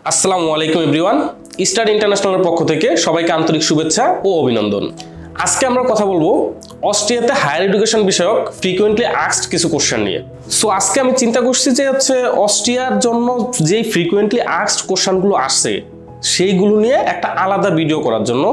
আসসালামু আলাইকুম everyone. Star ইন্টারন্যাশনালের পক্ষ থেকে সবাইকে আন্তরিক শুভেচ্ছা ও অভিনন্দন। আজকে আমরা কথা বলবো অস্ট্রিয়াতে হায়ার এডুকেশন বিষয়ক ফ্রিকোয়েন্টলি আস্কড কিছু কোশ্চেন নিয়ে। সো আজকে আমি চিন্তা করছি যে অস্ট্রিয়ার জন্য যেই ফ্রিকোয়েন্টলি আস্কড কোশ্চেনগুলো আসছে সেইগুলো নিয়ে একটা আলাদা ভিডিও করার জন্য।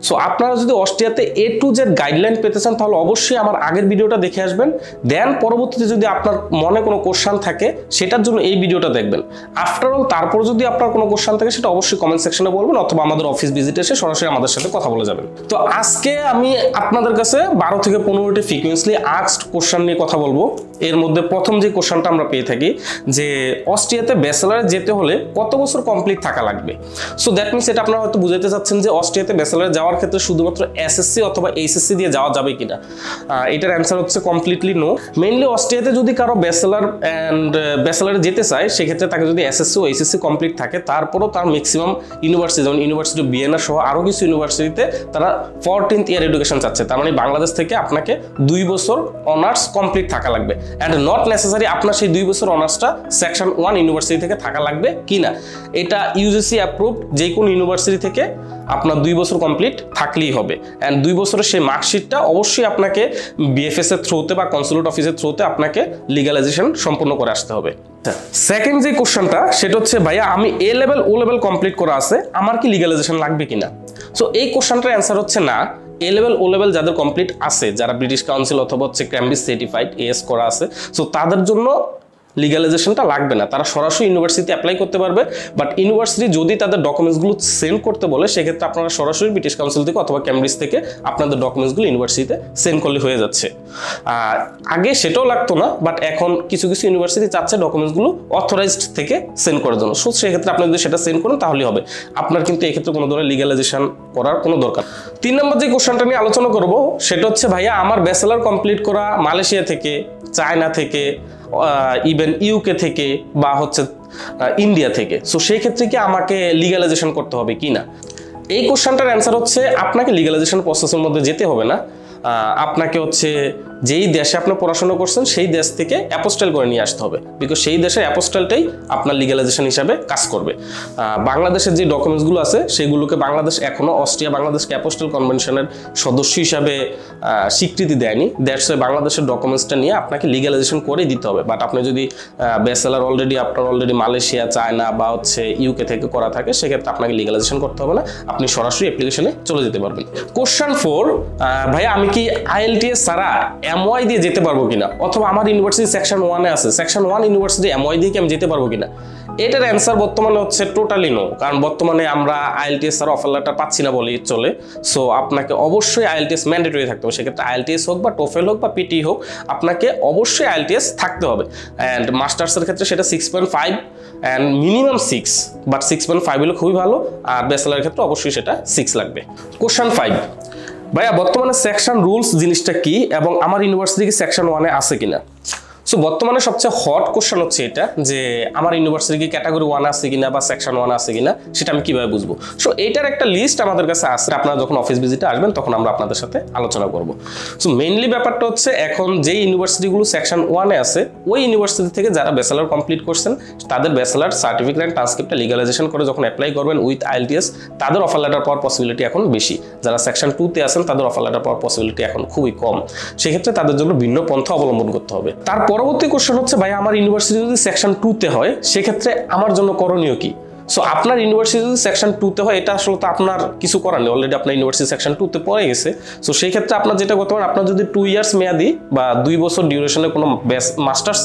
সো আপনারা যদি অস্ট্রিয়াতে A to Z গাইডলাইন পেতে চান তাহলে অবশ্যই আমার আগের ভিডিওটা দেখে আসবেন। দেন পরবর্তীতে যদি আপনার মনে কোনো কোশ্চেন থাকে সেটার জন্য এই ভিডিওটা দেখবেন। আফটার অল তারপর যদি আপনার কোনো কোশ্চেন থাকে সেটা অবশ্যই কমেন্ট সেকশনে বলবেন অথবা আমাদের অফিস ভিজিট এসে সরাসরি আমাদের সাথে কথা বলে যাবেন। তো আজকে আমি আপনাদের কাছে 12 থেকে 15টি ফ্রিকোয়েন্টলি আস্কড কোশ্চেন নিয়ে কথা বলবো। এর মধ্যে প্রথম যে কোশ্চেনটা আমরা পেয়ে থাকি যে অস্ট্রিয়াতে ব্যাচেলরে যেতে হলে কত বছর কমপ্লিট থাকা লাগবে। সো দ্যাট মিনস এটা আপনারা হয়তো বুঝাইতে চাচ্ছেন যে অস্ট্রিয়াতে ব্যাচেলরে যাওয়ার ক্ষেত্রে শুধুমাত্র এসএসসি অথবা এইচএসসি দিয়ে যাওয়া যাবে কিনা। এটার অ্যান্সার হচ্ছে কমপ্লিটলি নো। মেইনলি অস্ট্রিয়াতে যদি কারো ব্যাচেলরে যেতে চায় সেক্ষেত্রে তাকে যদি এসএসসি ও এইচএসসি কমপ্লিট থাকে তারপরও তার ম্যাক্সিমাম ইউনিভার্সিটি যেমন ইউনিভার্সিটি অফ ভিয়েনা সহ আরও কিছু ইউনিভার্সিটিতে তারা 14th ইয়ার এডুকেশন চাচ্ছে। তার মানে বাংলাদেশ থেকে আপনাকে 2 বছর অনার্স কমপ্লিট থাকা লাগবে। অ্যান্ড নট নেসেসারি আপনার সেই 2 বছর অনার্সটা সেকশন 1 ইউনিভার্সিটি থেকে থাকা লাগবে কিনা। এটা ইউজিসি অ্যাপ্রুভড যে কোনো ইউনিভার্সিটি থেকে আপনার 2 বছর কমপ্লিট থাকলেই হবে। অ্যান্ড 2 বছরের সেই মার্কশিটটা অবশ্যই আপনাকে বিএফএস এর থ্রুতে বা কনসুলেট অফিসের থ্রুতে আপনাকে লিগালাইজেশন সম্পূর্ণ করে আসতে হবে। সেকেন্ড যে কোশ্চেনটা সেটা হচ্ছে ভাইয়া আমি A level O level complete করা আছে আমার কি লিগালাইজেশন লাগবে কিনা। সো এই কোশ্চেনটার অ্যান্সার হচ্ছে না। এ লেভেল ও লেভেল যাদের কমপ্লিট আছে, যারা ব্রিটিশ কাউন্সিল অথবা ক্যামব্রিজ সার্টিফাইড এএস করা আছে, সো তাদের জন্য লিগালাইজেশনটা লাগবে না। তারা সরাসরি ইউনিভার্সিটিতে অ্যাপ্লাই করতে পারবে। বাট ইউনিভার্সিটি যদি তাদের ডকুমেন্টসগুলো সেন্ড করতে বলে সেক্ষেত্রে আপনারা সরাসরি ব্রিটিশ কাউন্সিল থেকে অথবা ক্যামব্রিজ থেকে আপনাদের ডকুমেন্টসগুলো ইউনিভার্সিটিতে সেন্ড করলে হয়ে যাচ্ছে। আর আগে সেটাও লাগতো না, বাট এখন কিছু কিছু ইউনিভার্সিটি চাচ্ছে ডকুমেন্টসগুলো অথরাইজড থেকে সেন্ড করার জন্য। সো সেক্ষেত্রে আপনি যদি সেটা সেন্ড করেন তাহলেই হবে। আপনার কিন্তু এক্ষেত্রে কোনো ধরনের লিগালাইজেশন করার কোনো দরকার। 3 নম্বর যে কোশ্চেনটা নিয়ে আলোচনা করব সেটা হচ্ছে ভাইয়া আমার ব্যাচেলর কমপ্লিট করা মালয়েশিয়া থেকে, চায়না থেকে, ইভেন ইউকে থেকে বা ইন্ডিয়া থেকে, সো সেই ক্ষেত্রে কি আমাকে লিগালাইজেশন করতে হবে কি না। এই কোশ্চেনটার অ্যান্সার হচ্ছে আপনাকে লিগালাইজেশন প্রসেসের মধ্যে যেতে হবে না। আপনাকে যেই দেশে আপনি পড়াশোনা করছেন সেই দেশ থেকে অ্যাপোস্টাইল করে নিয়ে আসতে হবে। বিকজ সেই দেশের অ্যাপোস্টাইলটাই আপনার লিগালাইজেশন হিসাবে কাজ করবে। বাংলাদেশের যে ডকুমেন্টসগুলো আছে সেগুলোকে বাংলাদেশ এখনও অস্ট্রিয়া বাংলাদেশকে অ্যাপোস্টাইল কনভেনশনের সদস্য হিসাবে স্বীকৃতি দেয়নি। দ্যাটস ওয়াই বাংলাদেশের ডকুমেন্টসটা নিয়ে আপনাকে লিগালাইজেশন করেই দিতে হবে। বাট আপনি যদি ব্যাচেলর অলরেডি মালয়েশিয়া, চায়না বা ইউকে থেকে করা থাকে সেক্ষেত্রে আপনাকে লিগালাইজেশন করতে হবে না। আপনি সরাসরি অ্যাপ্লিকেশনে চলে যেতে পারবেন। কোশ্চেন 4, ভাইয়া আমি কি আইএলটিএস ছাড়া এমওয়াই দিয়ে যেতে পারবো কিনা, অথবা আমার ইউনিভার্সিটি সেকশন 1 আছে, সেকশন 1 ইউনিভার্সিটি এমওয়াই দিয়ে কি আমি যেতে পারবো কিনা। এটার অ্যান্সার বর্তমানে টোটালি নো। কারণ বর্তমানে আমরা আইএলটিএস ছাড়া অফার লেটার পাচ্ছি না বলেই চলে। সো আপনাকে অবশ্যই আইএলটিএস ম্যান্ডেটরি থাকতে হবে। সেক্ষেত্রে আইএলটিএস হোক বা টোফেল হোক বা পিটি হোক আপনাকে অবশ্যই আইএলটিএস থাকতে হবে। অ্যান্ড মাস্টার্সের ক্ষেত্রে সেটা 6.5 অ্যান্ড মিনিমাম 6, বাট 6.5 হলে খুবই ভালো। আর ব্যাচেলারের ক্ষেত্রে অবশ্যই সেটা 6 লাগবে। কোশ্চেন 5, ভাইয়া বর্তমানে সেকশন রুলস জিনিসটা কি এবং আমার ইউনিভার্সিটি কি সেকশন 1 আছে কিনা। সো বর্তমানে সবচেয়ে হট কোশ্চেন হচ্ছে এটা যে আমার ইউনিভার্সিটি কি ক্যাটাগরি 1 আছে কিনা বা সেকশন 1 আছে কিনা, সেটা আমি কিভাবে বুঝবো। সো এইটার একটা লিস্ট আমাদের কাছে আছে। আপনারা যখন অফিস ভিজিটে আসবেন তখন আমরা আপনাদের সাথে আলোচনা করব। সো মেইনলি ব্যাপারটা হচ্ছে এখন যেই ইউনিভার্সিটিগুলো সেকশন 1 আছে ওই ইউনিভার্সিটি থেকে যারা ব্যাচেলর কমপ্লিট করছেন তাদের ব্যাচেলর সার্টিফিকেট অ্যান্ড ট্রান্সক্রিপ্টটা লিগালাইজেশন করে যখন অ্যাপ্লাই করবেন উইথ আইএলটিএস তাদের অফার লেটার পাওয়ার পসিবিলিটি এখন বেশি। যারা সেকশন 2-তে আছেন তাদের অফার লেটার পাওয়ার পসিবিলিটি এখন খুবই কম। সেক্ষেত্রে তাদের জন্য ভিন্ন পন্থা অবলম্বন করতে হবে। তার পরবর্তী কোশ্চেন হচ্ছে ভাই আমার ইউনিভার্সিটি যদি সেকশন 2-তে হয় সেক্ষেত্রে আমার জন্য করণীয় কি। সো আপনার ইউনিভার্সিটি যদি সেকশন 2-তে হয় এটা আসলে তো আপনার কিছু করার নেই। অলরেডি আপনার ইউনিভার্সিটি সেকশন 2-তে পড়ে গেছে। সো সেই ক্ষেত্রে আপনার যেটা করতে পারেন, আপনার যদি 2 ইয়ার্স মেয়াদি বা 2 বছর ডিউরেশনে কোনো মাস্টার্স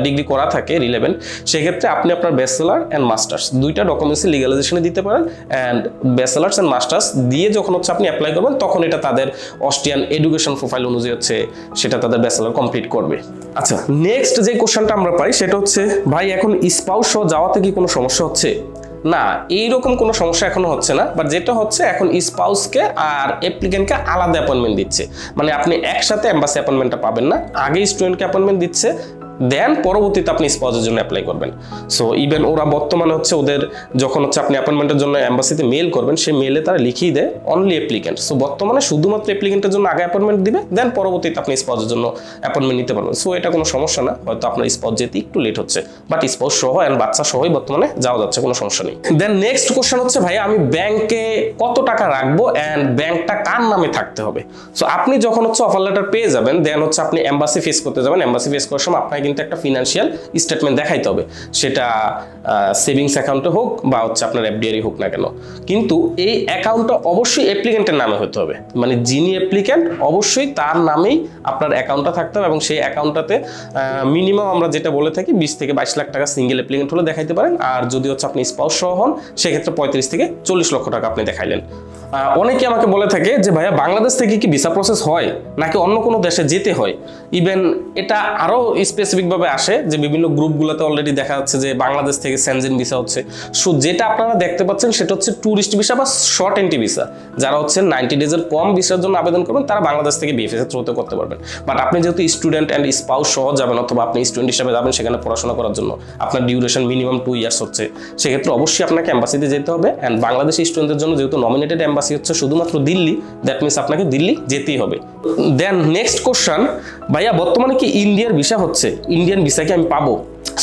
ডিগ্রি করা থাকে রিলেভেন্ট, সেক্ষেত্রে আপনি আপনার ব্যাচেলার অ্যান্ড মাস্টার্স দুইটা ডকুমেন্টসই লিগালাইজেশনে দিতে পারেন। অ্যান্ড ব্যাচেলার্স অ্যান্ড মাস্টার্স দিয়ে যখন আপনি অ্যাপ্লাই করবেন তখন এটা তাদের অস্ট্রিয়ান এডুকেশন প্রোফাইল অনুযায়ী সেটা তাদের ব্যাচেলার কমপ্লিট করবে। আচ্ছা, নেক্সট যে কোশ্চেনটা আমরা পাই সেটা হচ্ছে ভাই এখন স্পাউস সহ যাওয়াতে কি কোনো সমস্যা হচ্ছে। না, এইরকম কোনো সমস্যা এখনো হচ্ছে না। বাট যেটা হচ্ছে এখন স্পাউসকে আর অ্যাপ্লিকেন্টকে আলাদা অ্যাপয়েন্টমেন্ট দিচ্ছে। মানে আপনি একসাথে এম্বাসি অ্যাপয়েন্টমেন্টটা পাবেন না। আগে স্টুডেন্টকে অ্যাপয়েন্টমেন্ট দিচ্ছে, দেন পরবর্তীতে আপনি স্পাউসের জন্য অ্যাপ্লাই করবেন। সো ইভেন ওরা বর্তমানে হচ্ছে ওদের যখন হচ্ছে আপনি অ্যাপয়েন্টমেন্টের জন্য এম্বাসিতে মেল করবেন, সেই মেলে তারা লিখিয়ে দেয় অনলি অ্যাপ্লিকেন্ট। সো বর্তমানে শুধুমাত্র অ্যাপ্লিকেন্টের জন্য আগে অ্যাপয়েন্টমেন্ট দিবে, দেন পরবর্তীতে আপনি স্পাউসের জন্য অ্যাপয়েন্টমেন্ট নিতে পারবেন। সো এটা কোনো সমস্যা না, হয়তো আপনার স্পাউস যেতে একটু লেট হচ্ছে, বাট স্পাউস সহ অ্যান্ড বাচ্চা সহই বর্তমানে যাওয়া যাচ্ছে, কোনো সমস্যা নেই। দেন নেক্সট কোশ্চেন হচ্ছে ভাই আমি ব্যাংকে কত টাকা রাখবো অ্যান্ড ব্যাংকটা কার নামে থাকতে হবে। সো আপনি যখন হচ্ছে অফার লেটার পেয়ে যাবেন, দেন হচ্ছে আপনি এম্বাসি ফেস করতে যাবেন। এম্বাসি ফেস করার সময় আপনাকে কিন্তু একটা ফিনান্সিয়াল স্টেটমেন্ট দেখাইতে হবে, সেটা সেভিংস অ্যাকাউন্টে হোক বা হচ্ছে আপনার এফডিআরই হোক না কেন, কিন্তু এই অ্যাকাউন্টটা অবশ্যই অ্যাপ্লিকেন্টের নামে হতে হবে। মানে যিনি অ্যাপ্লিকেন্ট অবশ্যই তার নামেই আপনার অ্যাকাউন্টটা থাকতে হবে, এবং সেই অ্যাকাউন্টটাতে মিনিমাম আমরা যেটা বলে থাকি 20 থেকে 22 লাখ টাকা সিঙ্গেল অ্যাপ্লিকেন্ট হলে দেখাইতে পারেন। আর যদি হচ্ছে আপনি স্পাউস সহ হন, সেক্ষেত্রে 35 থেকে 40 লক্ষ টাকা আপনি দেখাইলেন। অনেকে আমাকে বলে থাকে যে ভাইয়া বাংলাদেশ থেকে কি ভিসা প্রসেস হয় নাকি অন্য কোনো দেশে যেতে হয়। ইভেন এটা আরও স্পেসিফিকভাবে আসে যে বিভিন্ন গ্রুপগুলোতে অলরেডি দেখা যাচ্ছে যে বাংলাদেশ থেকে সেনজেন ভিসা হচ্ছে। সো যেটা আপনারা দেখতে পাচ্ছেন সেটা হচ্ছে ট্যুরিস্ট ভিসা বা শর্ট এন্ট্রি ভিসা। যারা হচ্ছে 90 ডেজের কম ভিসার জন্য আবেদন করবেন তারা বাংলাদেশ থেকে বিএফএস এর থ্রুতে করতে পারবেন। বাট আপনি যেহেতু স্টুডেন্ট অ্যান্ড স্পাউস সহ যাবেন, অথবা আপনি স্টুডেন্ট হিসাবে যাবেন সেখানে পড়াশোনা করার জন্য, আপনার ডিউরেশন মিনিমাম 2 ইয়ার্স হচ্ছে, সেক্ষেত্রে অবশ্যই আপনাকে এম্বাসিতে যেতে হবে। অ্যান্ড বাংলাদেশি স্টুডেন্টদের জন্য যেহেতু নমিনেটেড এম্বাসি হচ্ছে শুধুমাত্র দিল্লি, দ্যাট মিনস আপনাকে দিল্লি যেতেই হবে। দেন নেক্সট কোশ্চেন, ভাইয়া বর্তমানে কি ইন্ডিয়ার ভিসা হচ্ছে, ইন্ডিয়ান ভিসা কি আমি পাবো?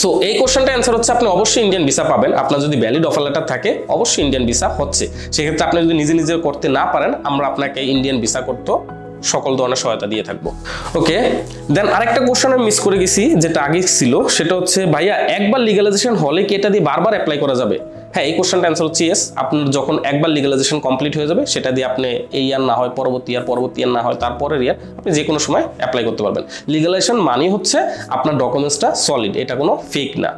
সো এই কোশ্চেনটা অ্যান্সার হচ্ছে আপনি অবশ্যই ইন্ডিয়ান ভিসা পাবেন। আপনার যদি ভ্যালিড অফার লেটার থাকে অবশ্যই ইন্ডিয়ান ভিসা হচ্ছে। সেক্ষেত্রে আপনি যদি নিজে নিজে করতে না পারেন, আমরা আপনাকে ইন্ডিয়ান ভিসা করতে সকল ধরনের সহায়তা দিয়ে থাকবো। ওকে, দেন আরেকটা কোশ্চেন আমি মিস করে গেছি, যেটা আগে ছিল, সেটা হচ্ছে ভাইয়া একবার লিগালাইজেশন হলে কি এটা দিয়ে বারবার অ্যাপ্লাই করা যাবে? হ্যাঁ, এই কোশ্চেনটা অ্যান্সার হচ্ছে ইয়েস। আপনার যখন একবার লিগালাইজেশন কমপ্লিট হয়ে যাবে, সেটা দিয়ে আপনি এই ইয়ার না হয় পরবর্তী ইয়ার না হয় তারপরের ইয়ার আপনি যে কোনো সময় অ্যাপ্লাই করতে পারবেন। লিগালাইজেশন মানে হচ্ছে আপনার ডকুমেন্টসটা সলিড, এটা কোনো ফেক না।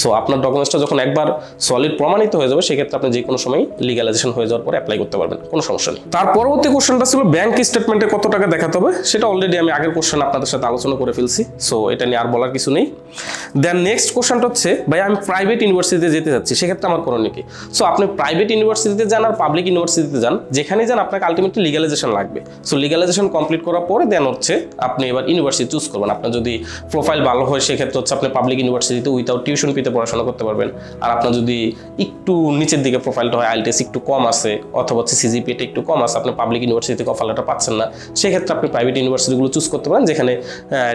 সো আপনার ডকুমেন্টসটা যখন একবার সলিড প্রমাণিত হয়ে যাবে, সেক্ষেত্রে আপনি যে কোনো সময় লিগালাইজেশন হয়ে যাওয়ার পরে অ্যাপ্লাই করতে পারবেন, কোনো সমস্যা নেই। তার পরবর্তী কোশ্চেনটা ছিল ব্যাংক স্টেটমেন্টে কত টাকা দেখাতে হবে। সেটা অলরেডি আমি আগের কোশ্চেন আপনাদের সাথে আলোচনা করে ফেলছি, সো এটা নিয়ে আর বলার কিছু নেই। দেন নেক্সট কোশ্চেনটা হচ্ছে ভাই আমি প্রাইভেট ইউনিভার্সিটিতে যেতে চাচ্ছি, সেক্ষেত্রে আমার করণীয় কি? সো আপনি প্রাইভেট ইউনিভার্সিটিতে যান আর পাবলিক ইউনিভার্সিটিতে যান, যেখানেই যান আপনাকে আলটিমেটলি লিগালাইজেশন লাগবে। সো লিগালাইজেশন কমপ্লিট করার পরে দেন হচ্ছে আপনি এবার ইউনিভার্সিটি চুজ করবেন। আপনার যদি প্রোফাইল ভালো হয়, সেক্ষেত্রে হচ্ছে আপনি পাবলিক ইউনিভার্সিটিতে উইথাউট টিউশন ফিতে পড়াশোনা করতে পারবেন। আর আপনার যদি একটু নিচের দিকে প্রোফাইলটা হয়, আইএলটিএস একটু কম আছে, অথবা হচ্ছে সিজিপিএটা একটু কম আছে, আপনি পাবলিক ইউনিভার্সিটি থেকে অফার লেটার পাচ্ছেন না, সেক্ষেত্রে আপনি প্রাইভেট ইউনিভার্সিটিগুলো চুজ করতে পারেন, যেখানে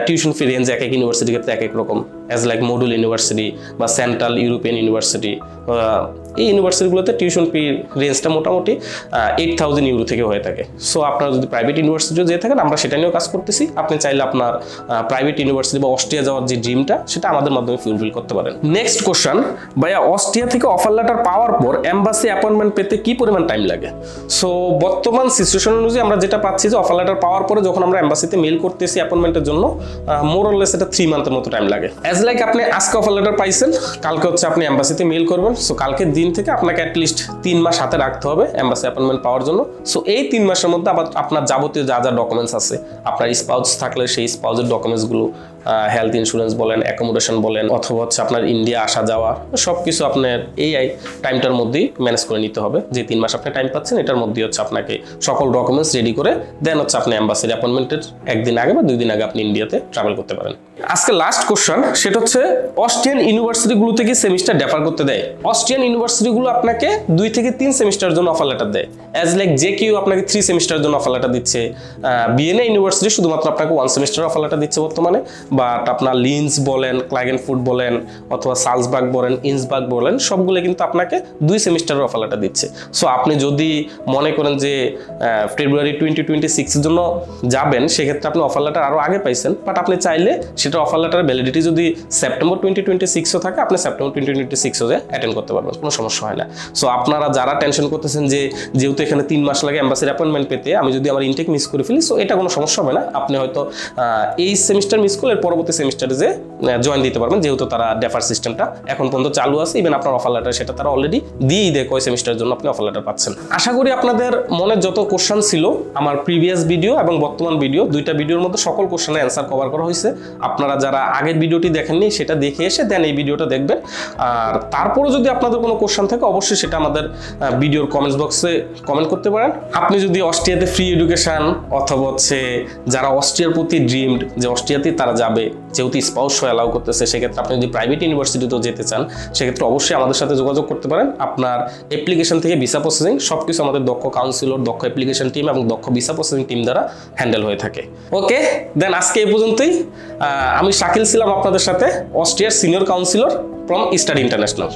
টিউশন ফি রেঞ্জ এক এক ইউনিভার্সিটির ক্ষেত্রে এক এক রকম, অ্যাজ লাইক মডুল ইউনিভার্সিটি বা সেন্ট্রাল ইউরোপিয়ান ইউনিভার্সিটি। এই ইউনিভার্সিটিগুলোতে টিউশন ফি রেঞ্জটা মোটামুটি 8000 ইউরো থেকে হয়ে থাকে। সো আপনারা যদি প্রাইভেট ইউনিভার্সিটিও যেয়ে থাকেন, আমরা সেটা নিয়েও কাজ করতেছি। আপনি চাইলে আপনার প্রাইভেট ইউনিভার্সিটি বা অস্ট্রিয়া যাওয়ার যে ড্রিমটা, সেটা আমাদের মাধ্যমে ফুলফিল করতে পারেন। নেক্সট কোশ্চেন, ভাইয়া অস্ট্রিয়া থেকে অফার লেটার পাওয়ার পর এম্বাসি অ্যাপয়েন্টমেন্ট পেতে কি পরিমাণ টাইম লাগে? সো বর্তমান সিচুয়েশন অনুযায়ী আমরা যেটা পাচ্ছি যে অফার লেটার পাওয়ার পরে যখন আমরা এম্বাসিতে মেল করতেছি অ্যাপয়েন্টমেন্টের জন্য, মোর অর লেস এটা 3 মান্থের মতো টাইম লাগে। অ্যাজ লাইক আপনি আজকে অফার লেটার পাইছেন, কালকে হচ্ছে আপনি এম্বাসিতে মেল করবেন। সো কালকের দিন থেকে আপনাকে অ্যাটলিস্ট 3 মাস হাতে রাখতে হবে এম্বাসি অ্যাপয়েন্টমেন্ট পাওয়ার জন্য। সো এই 3 মাসের মধ্যে আবার আপনার যাবতীয় যা যা ডকুমেন্টস আছে, আপনার স্পাউস থাকলে সেই স্পাউসের ডকুমেন্টসগুলো, হেলথ ইন্স্যুরেন্স বলেন, অ্যাকোমোডেশন বলেন, অথবা হচ্ছে আপনার ইন্ডিয়া আসা যাওয়া, সব কিছু আপনার এই টাইমটার মধ্যেই ম্যানেজ করে নিতে হবে। যে 3 মাস আপনি টাইম পাচ্ছেন, এটার মধ্যে হচ্ছে আপনাকে সকল ডকুমেন্টস রেডি করে দেন হচ্ছে আপনি এম্বাসির অ্যাপয়েন্টমেন্টের 1 দিন আগে বা 2 দিন আগে আপনি ইন্ডিয়াতে ট্রাভেল করতে পারেন। আজকে লাস্ট কোশ্চেন, সেটা হচ্ছে অস্ট্রিয়ান ইউনিভার্সিটিগুলোতে কি সেমিস্টার ডেফার করতে দেয়? অস্ট্রিয়ান ইউনিভার্সিটিগুলো আপনাকে 2 থেকে 3 সেমিস্টারের জন্য অফার লেটার দেয়। অ্যাজ লাইক JKU আপনাকে 3 সেমিস্টারের জন্য অফার লেটার দিচ্ছে। বিএনএ ইউনিভার্সিটি শুধুমাত্র আপনাকে 1 সেমিস্টার অফার লেটার দিচ্ছে বর্তমানে। বাট আপনার লিন্স বলেন, ক্লাগেনফুট বলেন, অথবা সালজবার্গ বলেন, ইন্সবার্গ বলেন, সবগুলো কিন্তু আপনাকে 2 সেমিস্টারের অফার লেটার দিচ্ছে। সো আপনি যদি মনে করেন যে ফেব্রুয়ারি 2026 এর জন্য যাবেন, সেক্ষেত্রে আপনি অফার লেটার আরও আগে পাইছেন। বাট আপনি চাইলে সেটা অফার লেটারের ভ্যালিডিটি যদি সেপ্টেম্বর 2026ও থাকে, আপনি সেপ্টেম্বর 2026ও যে অ্যাটেন্ড করতে পারবেন, কোনো সমস্যা হয় না। সো আপনারা যারা টেনশন করতেছেন যে যেহেতু এখানে 3 মাস লাগে এম্বাসির অ্যাপয়েন্টমেন্ট পেতে, আমি যদি আমার ইনটেক মিস করে ফেলি, সো এটা কোনো সমস্যা হবে না। আপনি হয়তো এই সেমিস্টার মিস করলে পরবর্তী সেমিস্টারে যে জয়েন দিতে পারবেন, যেহেতু তারা ডেফার সিস্টেমটা এখন পর্যন্ত চালু আছে। ইভেন আপনার অফার লেটার সেটা তারা অলরেডি দিয়েই দেয় কয় সেমিস্টারের জন্য আপনি অফার লেটার পাচ্ছেন। আশা করি আপনাদের মনে যত কোশ্চেন ছিল আমার প্রিভিয়াস ভিডিও এবং বর্তমান ভিডিও, 2টা ভিডিওর মধ্যে সকল কোশ্চেনের অ্যান্সার কভার করা হয়েছে। আপনারা যারা আগের ভিডিওটি দেখেননি সেটা দেখে এসে দেন এই ভিডিওটা দেখবেন। আর তারপরে যদি আপনাদের কোনো কোশ্চেন থাকে, অবশ্যই সেটা আমাদের ভিডিওর কমেন্টস বক্সে কমেন্ট করতে পারেন। আপনি যদি অস্ট্রিয়াতে ফ্রি এডুকেশন, অথবা হচ্ছে যারা অস্ট্রিয়ার প্রতি ড্রিমড যে অস্ট্রিয়াতে তারা যাবে, যাবে, যেহেতু স্পাউস অ্যালাউ করতেছে, সেক্ষেত্রে আপনি যদি প্রাইভেট ইউনিভার্সিটিতেও যেতে চান সেক্ষেত্রে অবশ্যই আমাদের সাথে যোগাযোগ করতে পারেন। আপনার অ্যাপ্লিকেশন থেকে ভিসা প্রসেসিং সবকিছু আমাদের দক্ষ কাউন্সিলর, দক্ষ অ্যাপ্লিকেশন টিম এবং দক্ষ ভিসা প্রসেসিং টিম দ্বারা হ্যান্ডেল হয়ে থাকে। ওকে, দেন আজকে এই পর্যন্তই। আমি শাকিল ছিলাম আপনাদের সাথে, অস্ট্রিয়ার senior councillor from study international.